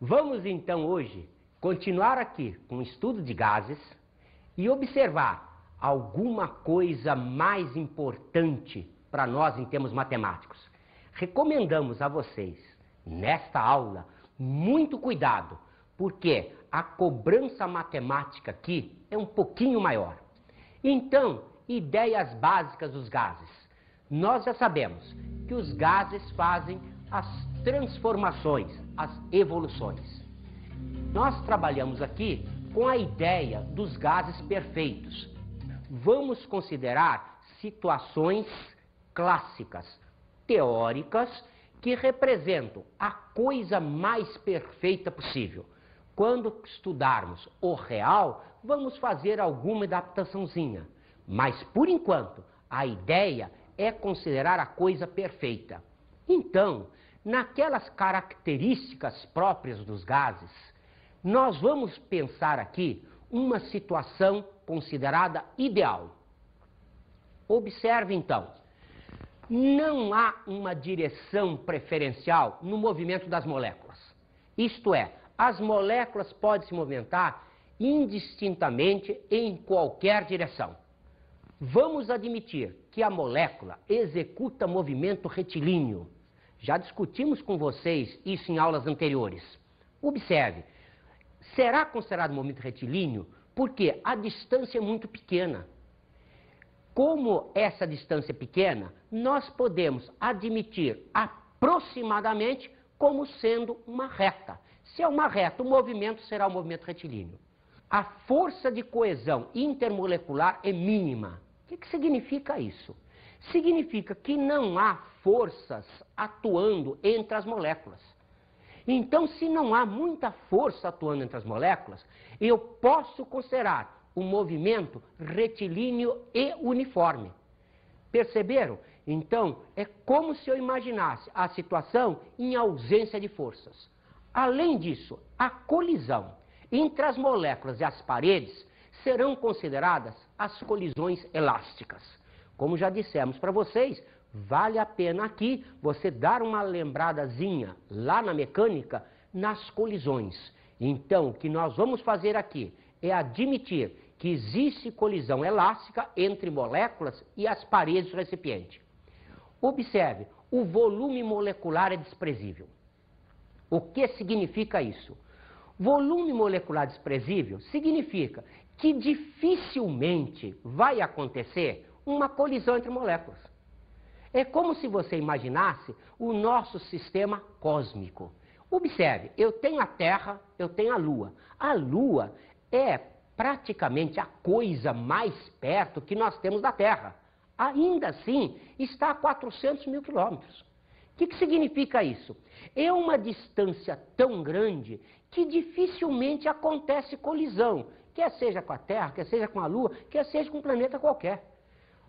Vamos então hoje continuar aqui com o estudo de gases e observar alguma coisa mais importante para nós em termos matemáticos. Recomendamos a vocês, nesta aula, muito cuidado, porque a cobrança matemática aqui é um pouquinho maior. Então, ideias básicas dos gases. Nós já sabemos que os gases fazem as transformações, as evoluções. Nós trabalhamos aqui com a ideia dos gases perfeitos. Vamos considerar situações clássicas, teóricas, que representam a coisa mais perfeita possível. Quando estudarmos o real, vamos fazer alguma adaptaçãozinha. Mas, por enquanto, a ideia é considerar a coisa perfeita. Então, naquelas características próprias dos gases, nós vamos pensar aqui uma situação considerada ideal. Observe então, não há uma direção preferencial no movimento das moléculas. Isto é, as moléculas podem se movimentar indistintamente em qualquer direção. Vamos admitir que a molécula executa movimento retilíneo. Já discutimos com vocês isso em aulas anteriores. Observe, será considerado movimento retilíneo porque a distância é muito pequena. Como essa distância é pequena, nós podemos admitir aproximadamente como sendo uma reta. Se é uma reta, o movimento será um movimento retilíneo. A força de coesão intermolecular é mínima. O que significa isso? Significa que não há forças atuando entre as moléculas. Então, se não há muita força atuando entre as moléculas, eu posso considerar um movimento retilíneo e uniforme. Perceberam? Então, é como se eu imaginasse a situação em ausência de forças. Além disso, a colisão entre as moléculas e as paredes serão consideradas as colisões elásticas. Como já dissemos para vocês, vale a pena aqui você dar uma lembradazinha lá na mecânica nas colisões. Então, o que nós vamos fazer aqui é admitir que existe colisão elástica entre moléculas e as paredes do recipiente. Observe, o volume molecular é desprezível. O que significa isso? Volume molecular desprezível significa que dificilmente vai acontecer uma colisão entre moléculas. É como se você imaginasse o nosso sistema cósmico. Observe, eu tenho a Terra, eu tenho a Lua. A Lua é praticamente a coisa mais perto que nós temos da Terra. Ainda assim, está a 400 mil quilômetros. O que significa isso? É uma distância tão grande que dificilmente acontece colisão, quer seja com a Terra, quer seja com a Lua, quer seja com um planeta qualquer.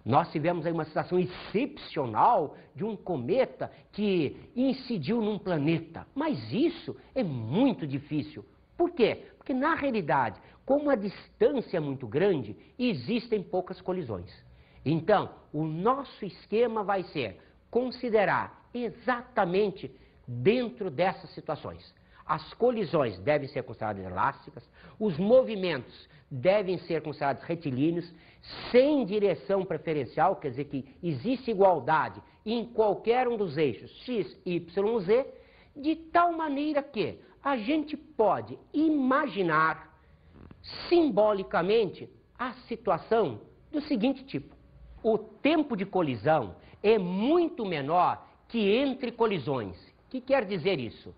Nós tivemos aí uma situação excepcional de um cometa que incidiu num planeta, mas isso é muito difícil. Por quê? Porque na realidade, como a distância é muito grande, existem poucas colisões. Então, o nosso esquema vai ser considerar exatamente dentro dessas situações. As colisões devem ser consideradas elásticas, os movimentos devem ser considerados retilíneos, sem direção preferencial, quer dizer que existe igualdade em qualquer um dos eixos x, y, z, de tal maneira que a gente pode imaginar simbolicamente a situação do seguinte tipo. O tempo de colisão é muito menor que entre colisões. O que quer dizer isso?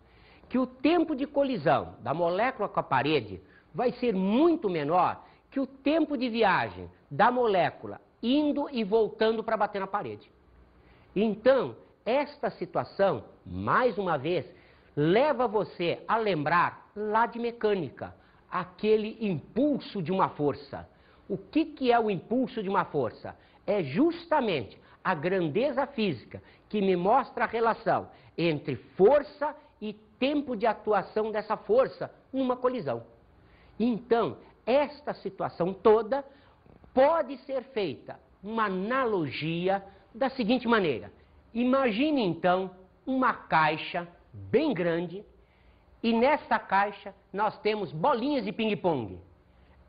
Que o tempo de colisão da molécula com a parede vai ser muito menor que o tempo de viagem da molécula indo e voltando para bater na parede. Então, esta situação, mais uma vez, leva você a lembrar lá de mecânica, aquele impulso de uma força. O que é o impulso de uma força? É justamente a grandeza física que me mostra a relação entre força e tempo de atuação dessa força numa colisão. Então, esta situação toda pode ser feita uma analogia da seguinte maneira. Imagine, então, uma caixa bem grande E nesta caixa nós temos bolinhas de ping-pong.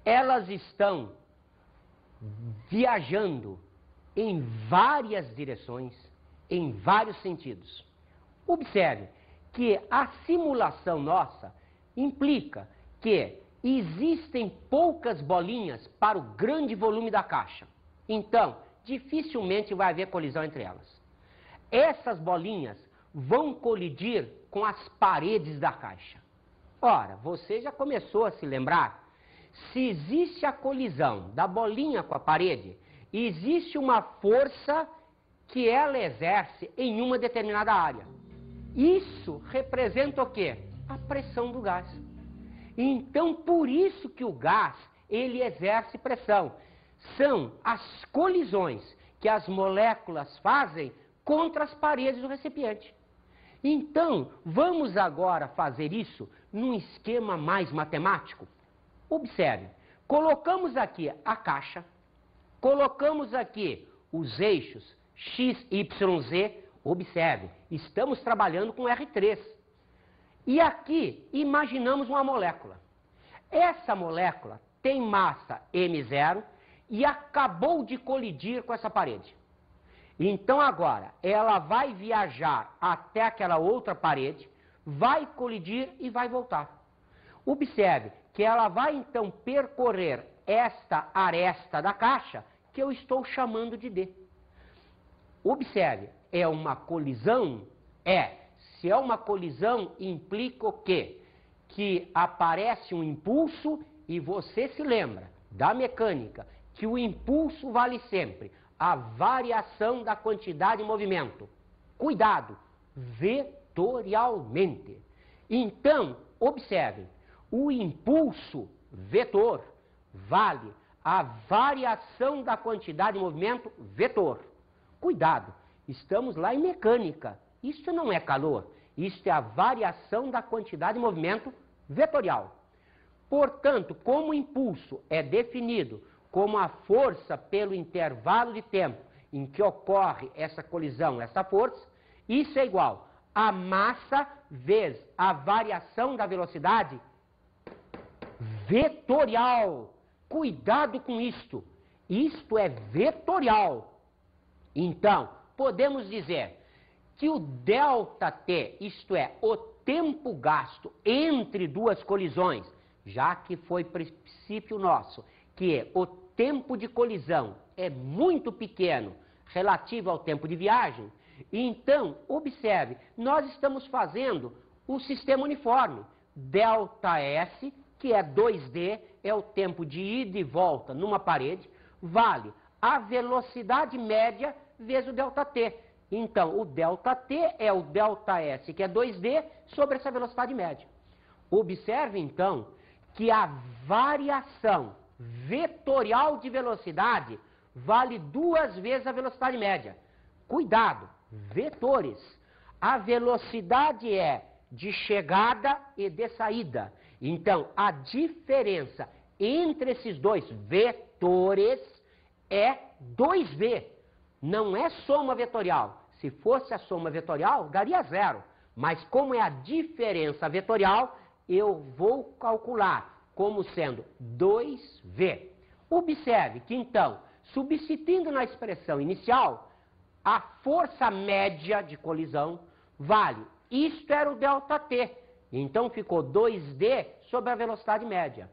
Elas estão viajando em várias direções, em vários sentidos. Observe que a simulação nossa implica que existem poucas bolinhas para o grande volume da caixa. Então, dificilmente vai haver colisão entre elas. Essas bolinhas vão colidir com as paredes da caixa. Ora, você já começou a se lembrar? Se existe a colisão da bolinha com a parede, existe uma força que ela exerce em uma determinada área. Isso representa o quê? A pressão do gás. Então, por isso que o gás, ele exerce pressão. São as colisões que as moléculas fazem contra as paredes do recipiente. Então, vamos agora fazer isso num esquema mais matemático. Observe, colocamos aqui a caixa, colocamos aqui os eixos X, Y, Z. Observe, estamos trabalhando com R3. E aqui imaginamos uma molécula. Essa molécula tem massa M0 e acabou de colidir com essa parede. Então agora, ela vai viajar até aquela outra parede, vai colidir e vai voltar. Observe que ela vai então percorrer esta aresta da caixa, que eu estou chamando de D. Observe, é uma colisão? Se é uma colisão, implica o quê? Que aparece um impulso e você se lembra da mecânica, que o impulso vale sempre a variação da quantidade de movimento. Cuidado, vetorialmente. Então, observe, o impulso vetor vale a variação da quantidade de movimento vetor. Cuidado, estamos lá em mecânica. Isso não é calor, isso é a variação da quantidade de movimento vetorial. Portanto, como o impulso é definido como a força pelo intervalo de tempo em que ocorre essa colisão, essa força, isso é igual a massa vezes a variação da velocidade vetorial. Cuidado com isto. Isto é vetorial. Então, podemos dizer que o ΔT, isto é, o tempo gasto entre duas colisões, já que foi princípio nosso, que o tempo de colisão é muito pequeno relativo ao tempo de viagem, então, observe, nós estamos fazendo um sistema uniforme. ΔS, que é 2D, é o tempo de ida e volta numa parede, vale a velocidade média vezes o ΔT. Então, o ΔT é o ΔS, que é 2D, sobre essa velocidade média. Observe, então, que a variação vetorial de velocidade vale 2 vezes a velocidade média. Cuidado, vetores. A velocidade é de chegada e de saída. Então, a diferença entre esses dois vetores é 2V. Não é soma vetorial. Se fosse a soma vetorial, daria 0. Mas como é a diferença vetorial, eu vou calcular como sendo 2V. Observe que, então, substituindo na expressão inicial, a força média de colisão vale, isto era o ΔT, então ficou 2D sobre a velocidade média.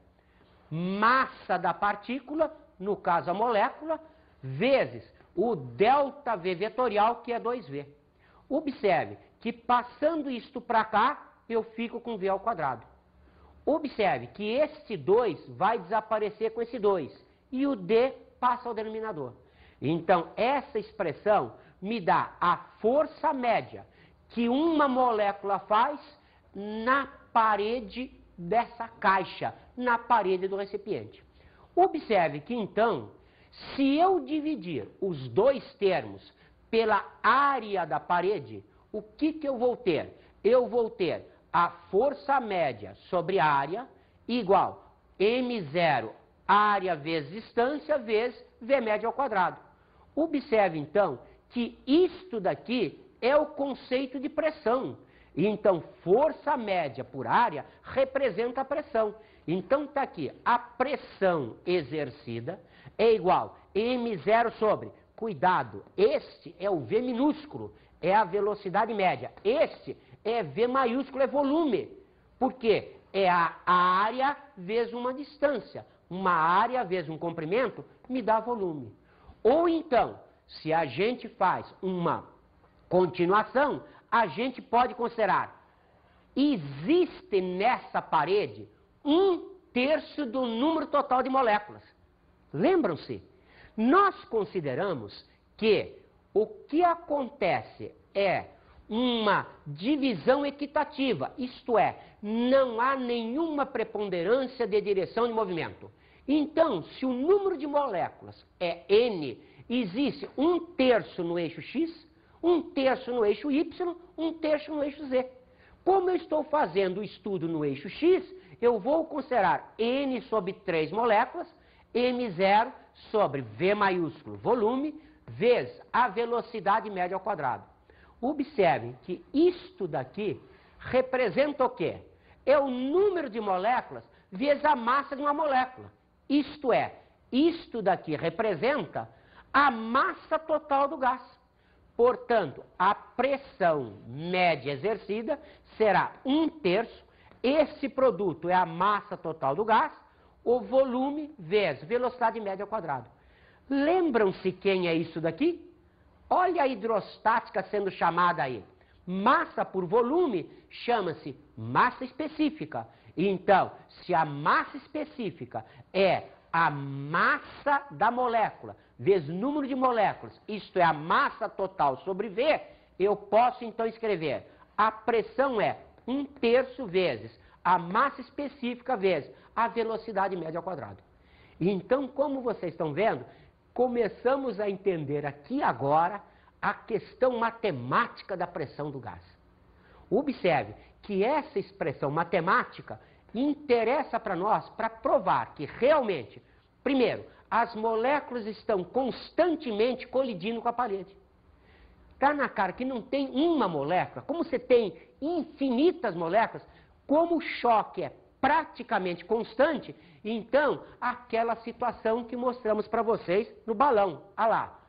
Massa da partícula, no caso a molécula, vezes o ΔV vetorial, que é 2V. Observe que passando isto para cá, eu fico com V ao quadrado. Observe que este 2 vai desaparecer com esse 2 e o D passa ao denominador. Então, essa expressão me dá a força média que uma molécula faz na parede dessa caixa, na parede do recipiente. Observe que, então, se eu dividir os dois termos pela área da parede, o que eu vou ter? Eu vou ter a força média sobre área igual M0, área vezes distância, vezes V média ao quadrado. Observe, então, que isto daqui é o conceito de pressão. Então, força média por área representa a pressão. Então, está aqui, a pressão exercida é igual a M0 sobre, cuidado, este é o V minúsculo, é a velocidade média. Este é V maiúsculo, é volume. Por quê? É a área vezes uma distância. Uma área vezes um comprimento me dá volume. Ou então, se a gente faz uma continuação, a gente pode considerar, existe nessa parede 1/3 do número total de moléculas. Lembram-se? Nós consideramos que o que acontece é uma divisão equitativa, isto é, não há nenhuma preponderância de direção de movimento. Então, se o número de moléculas é N, existe 1/3 no eixo X, 1/3 no eixo Y, 1/3 no eixo Z. Como eu estou fazendo o estudo no eixo X, eu vou considerar N sobre 3 moléculas, M0 sobre V maiúsculo, volume, vezes a velocidade média ao quadrado. Observem que isto daqui representa o quê? É o número de moléculas vezes a massa de uma molécula. Isto é, isto daqui representa a massa total do gás. Portanto, a pressão média exercida será 1/3. Esse produto é a massa total do gás, o volume vezes velocidade média ao quadrado. Lembram-se quem é isso daqui? Olha a hidrostática sendo chamada aí. Massa por volume chama-se massa específica. Então, se a massa específica é a massa da molécula vezes número de moléculas, isto é a massa total sobre V, eu posso então escrever a pressão é 1/3 vezes a massa específica vezes a velocidade média ao quadrado. Então, como vocês estão vendo, começamos a entender aqui agora a questão matemática da pressão do gás. Observe que essa expressão matemática interessa para nós para provar que realmente, primeiro, as moléculas estão constantemente colidindo com a parede. Está na cara que não tem uma molécula, como você tem infinitas moléculas, como o choque é praticamente constante, então aquela situação que mostramos para vocês no balão. Olha lá.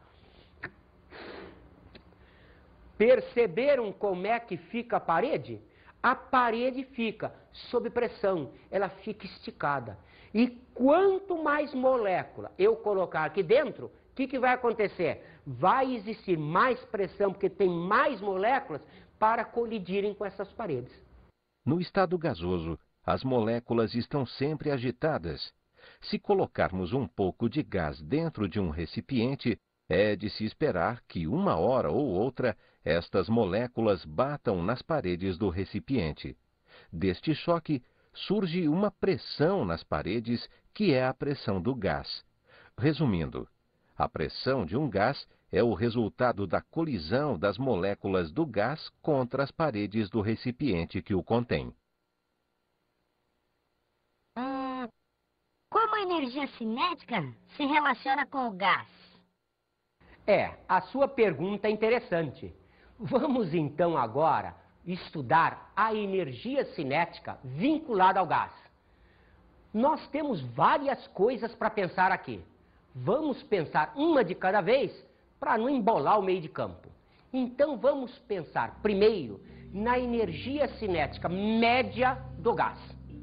Perceberam como é que fica a parede? A parede fica sob pressão, ela fica esticada. E quanto mais molécula eu colocar aqui dentro, o que vai acontecer? Vai existir mais pressão, porque tem mais moléculas para colidirem com essas paredes. No estado gasoso, as moléculas estão sempre agitadas. Se colocarmos um pouco de gás dentro de um recipiente, é de se esperar que uma hora ou outra estas moléculas batam nas paredes do recipiente. Deste choque, surge uma pressão nas paredes, que é a pressão do gás. Resumindo, a pressão de um gás é o resultado da colisão das moléculas do gás contra as paredes do recipiente que o contém. Como a energia cinética se relaciona com o gás? A sua pergunta é interessante. Vamos então agora estudar a energia cinética vinculada ao gás. Nós temos várias coisas para pensar aqui. Vamos pensar uma de cada vez para não embolar o meio de campo. Então vamos pensar primeiro na energia cinética média do gás.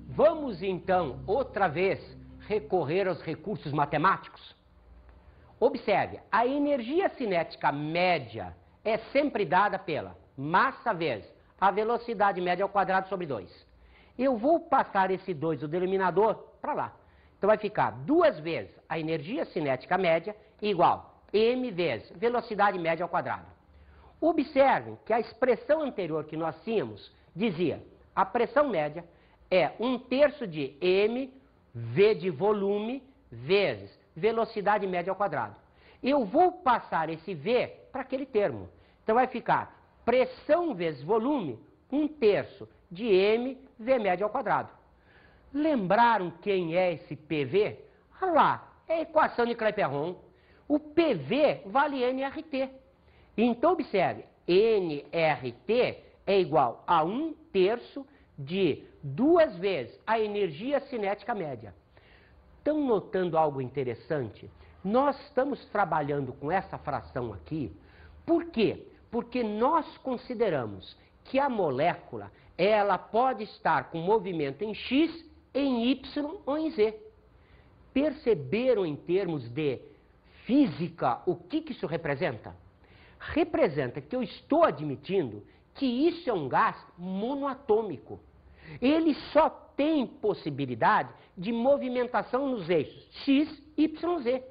Vamos então outra vez recorrer aos recursos matemáticos. Observe, a energia cinética média é sempre dada pela massa vezes a velocidade média ao quadrado sobre 2. Eu vou passar esse 2, o denominador, para lá. Então vai ficar 2 vezes a energia cinética média igual m vezes velocidade média ao quadrado. Observem que a expressão anterior que nós tínhamos dizia a pressão média é 1/3 de m, v de volume, vezes velocidade média ao quadrado. Eu vou passar esse v para aquele termo. Então vai ficar pressão vezes volume, 1/3 de m, v média ao quadrado. Lembraram quem é esse PV? Olha lá, é a equação de Clapeyron. O PV vale nRT. Então observe, nRT é igual a 1/3 de 2 vezes a energia cinética média. Estão notando algo interessante? Nós estamos trabalhando com essa fração aqui. Por quê? Porque nós consideramos que a molécula, ela pode estar com movimento em X, em Y ou em Z. Perceberam em termos de física o que isso representa? Representa que eu estou admitindo que isso é um gás monoatômico. Ele só tem possibilidade de movimentação nos eixos X, Y, Z.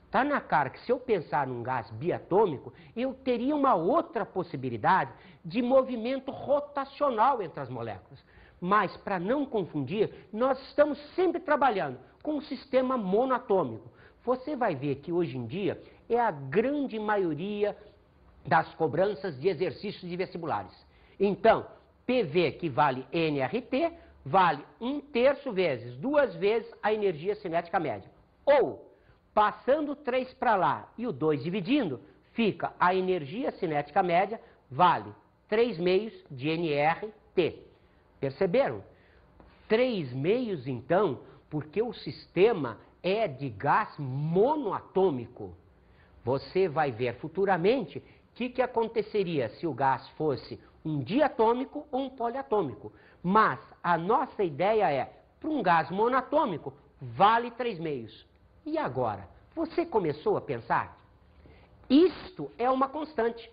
Está na cara que se eu pensar num gás biatômico, eu teria uma outra possibilidade de movimento rotacional entre as moléculas. Mas, para não confundir, nós estamos sempre trabalhando com um sistema monoatômico. Você vai ver que hoje em dia é a grande maioria das cobranças de exercícios de vestibulares. Então, PV, que vale nRT, vale 1/3 vezes 2 vezes a energia cinética média. Ou, passando o 3 para lá e o 2 dividindo, fica a energia cinética média, vale 3/2 de nRT. Perceberam? 3/2 então, porque o sistema é de gás monoatômico. Você vai ver futuramente o que aconteceria se o gás fosse um diatômico ou um poliatômico. Mas a nossa ideia é, para um gás monatômico, vale 3/2. E agora? Você começou a pensar? Isto é uma constante.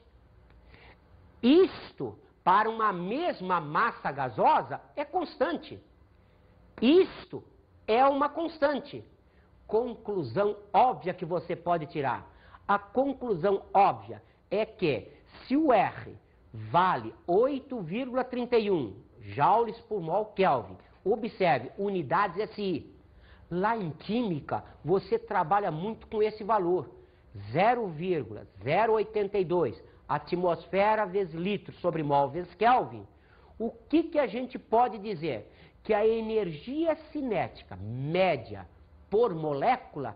Isto, para uma mesma massa gasosa, é constante. Isto é uma constante. Conclusão óbvia que você pode tirar. A conclusão óbvia é que se o R vale 8,31 joules por mol Kelvin, observe, unidades SI. Lá em química, você trabalha muito com esse valor, 0,082 atmosfera vezes litro sobre mol vezes Kelvin. O que a gente pode dizer? Que a energia cinética média por molécula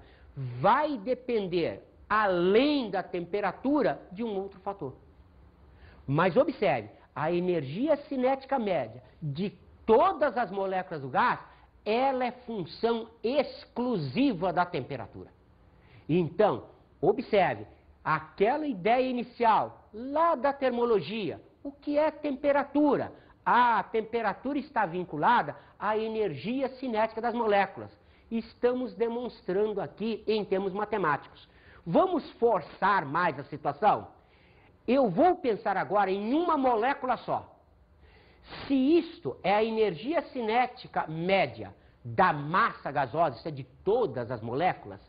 vai depender, além da temperatura, de um outro fator. Mas observe, a energia cinética média de todas as moléculas do gás, ela é função exclusiva da temperatura. Então, observe, aquela ideia inicial, lá da termologia, o que é temperatura? A temperatura está vinculada à energia cinética das moléculas. Estamos demonstrando aqui em termos matemáticos. Vamos forçar mais a situação? Eu vou pensar agora em uma molécula só. Se isto é a energia cinética média da massa gasosa, isso é de todas as moléculas,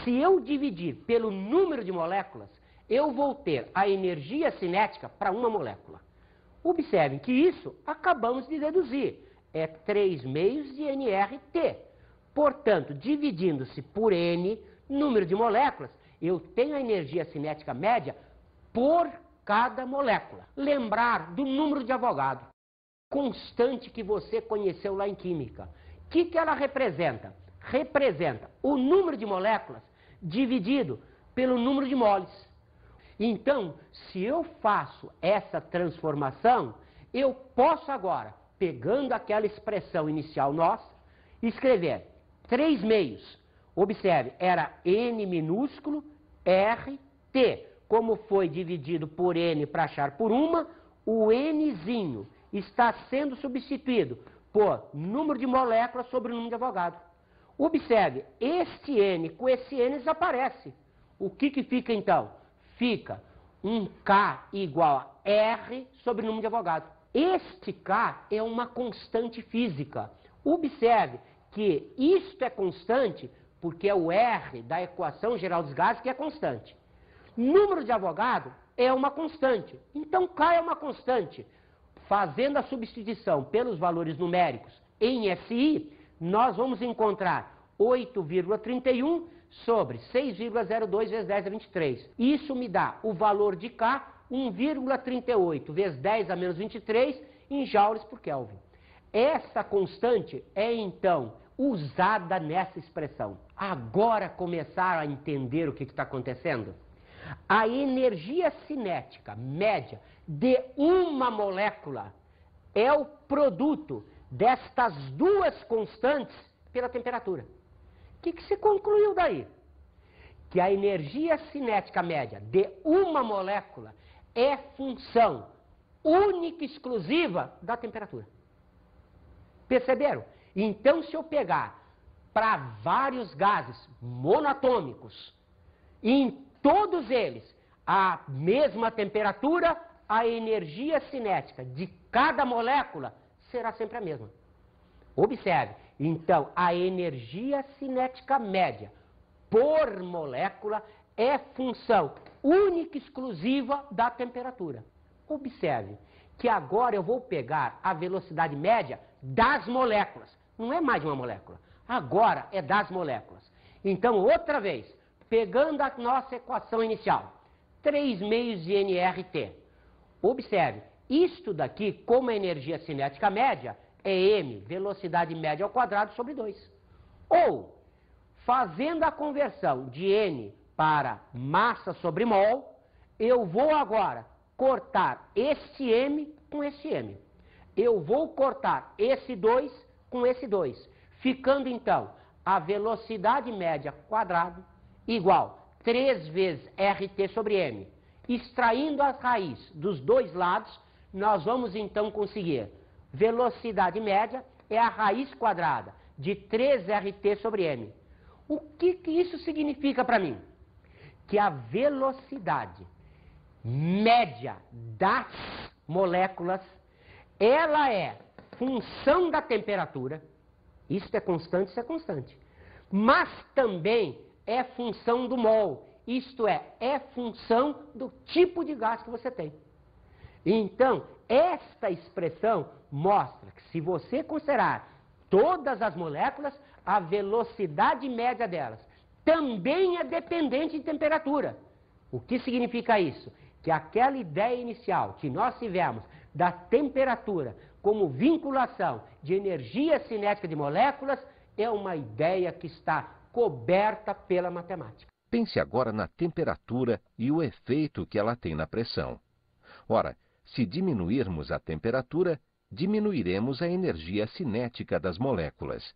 se eu dividir pelo número de moléculas, eu vou ter a energia cinética para uma molécula. Observem que isso acabamos de deduzir. É 3/2 de nRT. Portanto, dividindo-se por N, número de moléculas, eu tenho a energia cinética média por cada molécula. Lembrar do número de Avogadro, constante que você conheceu lá em química. O que ela representa? Representa o número de moléculas dividido pelo número de moles. Então, se eu faço essa transformação, eu posso agora, pegando aquela expressão inicial nossa, escrever 3/2. Observe, era N minúsculo, R, T. Como foi dividido por N para achar por uma, o Nzinho está sendo substituído por número de moléculas sobre o número de Avogadro. Observe, este N com esse N desaparece. O que fica então? Fica um K igual a R sobre o número de Avogadro. Este K é uma constante física. Observe que isto é constante porque é o R da equação geral dos gases que é constante. Número de Avogadro é uma constante. Então K é uma constante. Fazendo a substituição pelos valores numéricos em SI, nós vamos encontrar 8,31 sobre 6,02 vezes 10 a 23. Isso me dá o valor de K, 1,38 vezes 10 a menos 23 em joules por Kelvin. Essa constante é, então, usada nessa expressão. Agora começaram a entender o que está acontecendo? A energia cinética média de uma molécula é o produto destas duas constantes pela temperatura. O que se concluiu daí? Que a energia cinética média de uma molécula é função única e exclusiva da temperatura. Perceberam? Então, se eu pegar para vários gases monatômicos, e em todos eles a mesma temperatura, a energia cinética de cada molécula será sempre a mesma. Observe, então, a energia cinética média por molécula é função única e exclusiva da temperatura. Observe que agora eu vou pegar a velocidade média das moléculas. Não é mais de uma molécula. Agora é das moléculas. Então, outra vez, pegando a nossa equação inicial, 3 meios de nRT. Observe, isto daqui, como a energia cinética média, é m, velocidade média ao quadrado, sobre 2. Ou, fazendo a conversão de n para massa sobre mol, eu vou agora cortar esse m com esse m. Eu vou cortar esse 2 com esse 2, ficando então a velocidade média quadrado igual 3 vezes RT sobre m. Extraindo a raiz dos dois lados, nós vamos então conseguir velocidade média é a raiz quadrada de 3RT sobre m. O que isso significa para mim? Que a velocidade média das moléculas, ela é função da temperatura, isso é constante, mas também é função do mol, isto é função do tipo de gás que você tem. Então, esta expressão mostra que se você considerar todas as moléculas, a velocidade média delas também é dependente de temperatura. O que significa isso? Que aquela ideia inicial que nós tivemos da temperatura como vinculação de energia cinética de moléculas é uma ideia que está coberta pela matemática. Pense agora na temperatura e o efeito que ela tem na pressão. Ora, se diminuirmos a temperatura, diminuiremos a energia cinética das moléculas.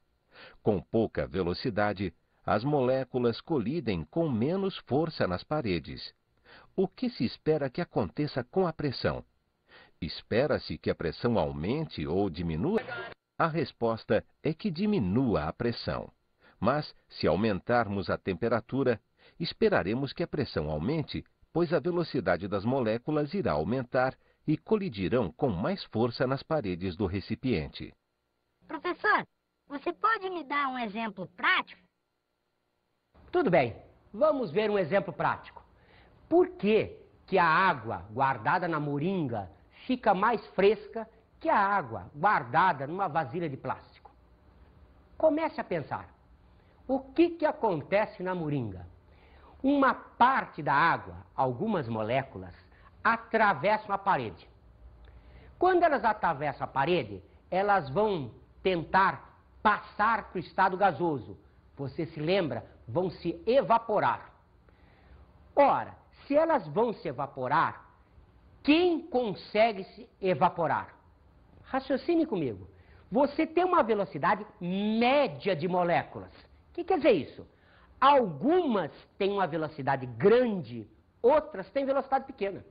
Com pouca velocidade, as moléculas colidem com menos força nas paredes. O que se espera que aconteça com a pressão? Espera-se que a pressão aumente ou diminua? A resposta é que diminua a pressão. Mas, se aumentarmos a temperatura, esperaremos que a pressão aumente, pois a velocidade das moléculas irá aumentar e colidirão com mais força nas paredes do recipiente. Professor, você pode me dar um exemplo prático? Tudo bem, vamos ver um exemplo prático. Por que a água guardada na moringa fica mais fresca que a água guardada numa vasilha de plástico? Comece a pensar. O que acontece na moringa? Uma parte da água, algumas moléculas, atravessam a parede. Quando elas atravessam a parede, elas vão tentar passar para o estado gasoso. Você se lembra? Vão se evaporar. Ora, se elas vão se evaporar, quem consegue se evaporar? Raciocine comigo. Você tem uma velocidade média de moléculas. O que quer dizer isso? Algumas têm uma velocidade grande, outras têm velocidade pequena.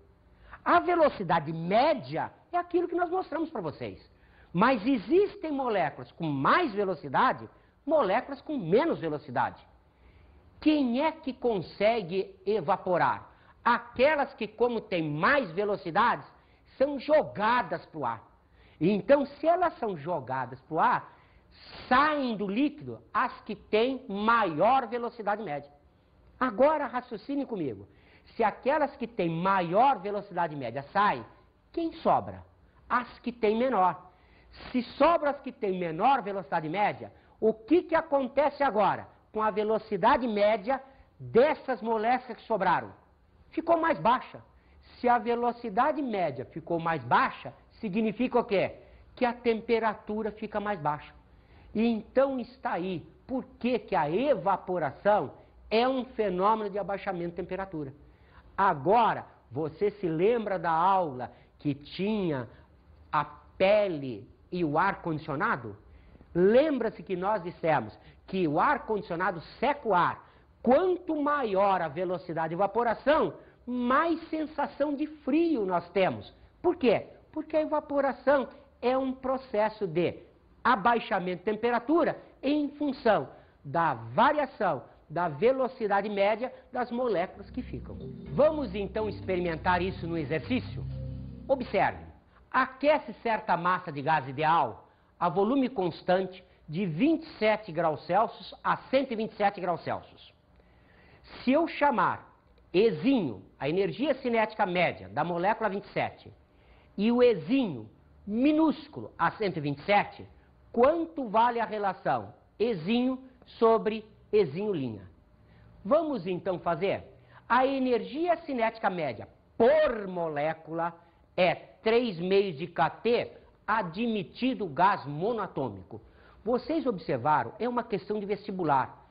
A velocidade média é aquilo que nós mostramos para vocês. Mas existem moléculas com mais velocidade, moléculas com menos velocidade. Quem é que consegue evaporar? Aquelas que, como têm mais velocidades, são jogadas para o ar. Então, se elas são jogadas para o ar, saem do líquido as que têm maior velocidade média. Agora, raciocine comigo. Se aquelas que têm maior velocidade média saem, quem sobra? As que têm menor. Se sobra as que têm menor velocidade média, o que acontece agora com a velocidade média dessas moléculas que sobraram? Ficou mais baixa. Se a velocidade média ficou mais baixa, significa o quê? Que a temperatura fica mais baixa. E então está aí por que a evaporação é um fenômeno de abaixamento de temperatura. Agora, você se lembra da aula que tinha a pele e o ar-condicionado? Lembra-se que nós dissemos que o ar-condicionado seca o ar. Quanto maior a velocidade de evaporação, mais sensação de frio nós temos. Por quê? Porque a evaporação é um processo de abaixamento de temperatura em função da variação da velocidade média das moléculas que ficam. Vamos então experimentar isso no exercício? Observe, aquece certa massa de gás ideal a volume constante de 27 graus Celsius a 127 graus Celsius. Se eu chamar Ezinho, a energia cinética média da molécula 27, e o Ezinho minúsculo a 127, quanto vale a relação Ezinho sobre Ezinho linha? Vamos então fazer? A energia cinética média por molécula é 3,5 de kT admitido gás monoatômico. Vocês observaram, é uma questão de vestibular.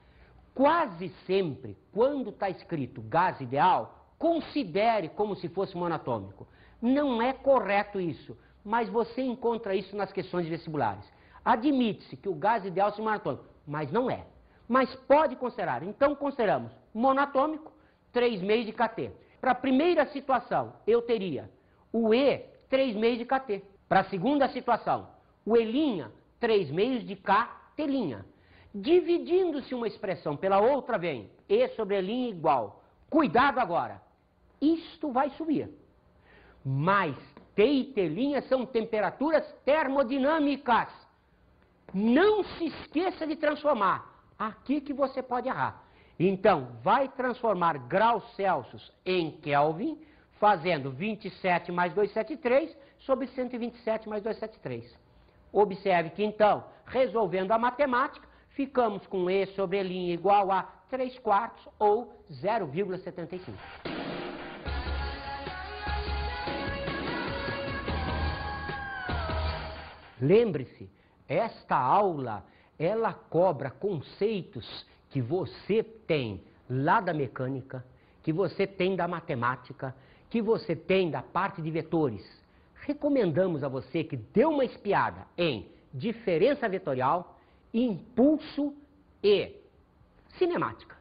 Quase sempre, quando está escrito gás ideal, considere como se fosse monatômico. Não é correto isso, mas você encontra isso nas questões de vestibulares. Admite-se que o gás ideal seja monatômico, mas não é. Mas pode considerar. Então, consideramos monatômico, 3,5 de kT. Para a primeira situação, eu teria o E, 3,5 de kT. Para a segunda situação, o E', 3,5 de kT'. Dividindo-se uma expressão pela outra, vem E sobre E' igual. Cuidado agora, isto vai subir. Mas T e T' são temperaturas termodinâmicas. Não se esqueça de transformar. Aqui que você pode errar. Então, vai transformar graus Celsius em Kelvin, fazendo 27 mais 273 sobre 127 mais 273. Observe que, então, resolvendo a matemática, ficamos com E sobre E' igual a 3/4 ou 0,75. Lembre-se, esta aula, ela cobra conceitos que você tem lá da mecânica, que você tem da matemática, que você tem da parte de vetores. Recomendamos a você que dê uma espiada em diferença vetorial, impulso e cinemática.